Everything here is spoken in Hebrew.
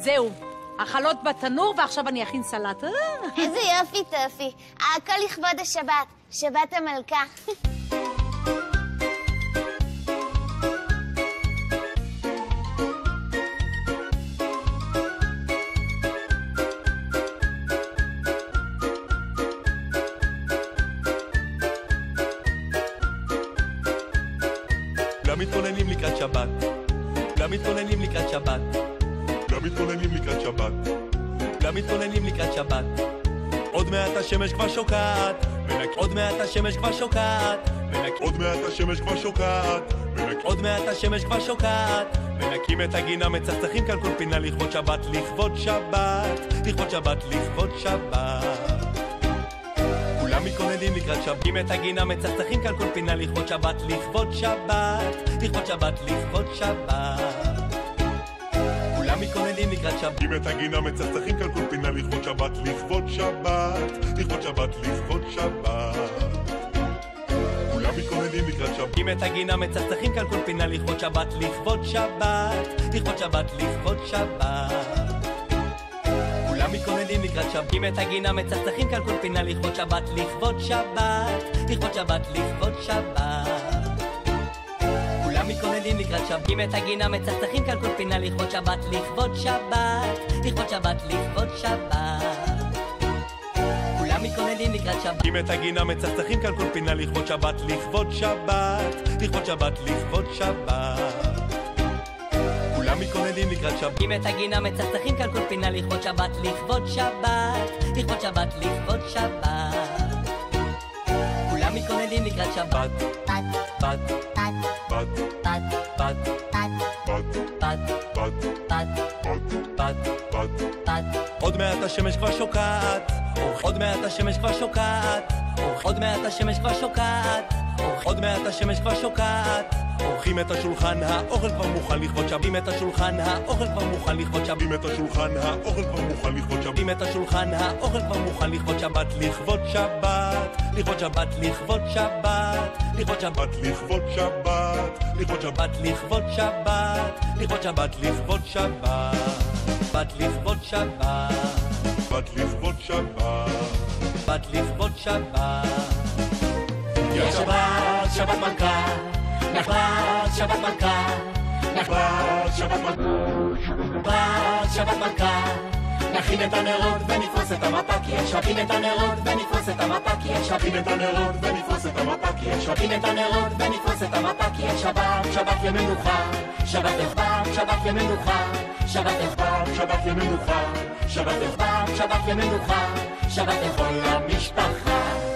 זהו, החלות בתנור ועכשיו אני אכין סלט. איזה יופי טופי. הכל לכבוד השבת, שבת המלכה. כולם מתכוננים לקראת שבת, כולם מתכוננים לקראת שבת, כולם מתכוננים לקראת שבת, כולם מתכוננים לקראת שבת. עוד מעט השמש כבר שוקעת, עוד מעט השמש כבר שוקעת, עוד מעט השמש כבר שוקעת, עוד מעט השמש כבר שוקעת. מנקים את הגינה, מצחצחים כאן כל פינה לכבוד שבת, לכבוד שבת, לכבוד שבת, לכבוד שבת. כולם מתכוננים לקראת שבת, את הגינה, מצחצחים כאן כל פינה לכבוד שבת, לכבוד שבת, לכבוד שבת, לכבוד שבת. כולם מתכוננים לקראת שבת, את הגינה, מצחצחים כאן כל פינה לכבוד שבת, לכבוד שבת, לכבוד שבת, לכבוד שבת. כולם מתכוננים לקראת שבת, את הגינה, מצחצחים כאן כל פינה לכבוד שבת, לכבוד שבת, לכבוד שבת, לכבוד שבת. כולם מתכוננים לקראת שבת, את הגינה, מצחצחים כאן כל פינה לכבוד שבת, לכבוד שבת, לכבוד שבת, לכבוד שבת. כולם מתכוננים לקראת שבת, את הגינה, מצחצחים כאן כל פינה לכבוד שבת, לכבוד שבת, לכבוד שבת, לכבוד שבת. כולם מתכוננים לקראת שבת, את הגינה, מצחצחים כאן כל פינה לכבוד שבת, לכבוד שבת, לכבוד שבת, לכבוד שבת. כולם מתכוננים לקראת שבת, את הגינה, מצחצחים כאן כל פינה לכבוד שבת, לכבוד שבת, לכבוד שבת, לכבוד שבת. כולם מתכוננים לקראת שבת, בת, בת, בת, בת, בת, בת, בת, בת. עוד מעט השמש כבר שוקעת, עוד מעט השמש כבר שוקעת, עוד מעט השמש כבר שוקעת, עוד מעט השמש כבר שוקעת. עורכים את השולחן, האוכל כבר מוכן לכבוד שבת, את השולחן, האוכל כבר מוכן לכבוד שבת, את השולחן, האוכל כבר מוכן לכבוד שבת, את השולחן, האוכל כבר מוכן לכבוד שבת, לכבוד שבת, לכבוד שבת, לכבוד שבת, לכבוד שבת, לכבוד שבת, לכבוד שבת, לכבוד שבת, לכבוד שבת, לכבוד שבת, בת לכבוד שבת, בת לכבוד שבת, בת לכבוד שבת. יא שבת, שבת מלכה, נחלת שבת מלכה, נחלת שבת מלכה, שבת מלכה. נכין את הנרות ונפרוס את המפה כי יש, נכין את הנרות ונפרוס את המפה כי יש, נכין את הנרות ונפרוס את המפה כי יש, נכין את הנרות ונפרוס את המפה כי יש. שבת, שבת למנוחה, שבת אכפת, שבת למנוחה, שבת אכפת, שבת למנוחה, שבת אכפת, שבת למנוחה, שבת לכל המשפחה.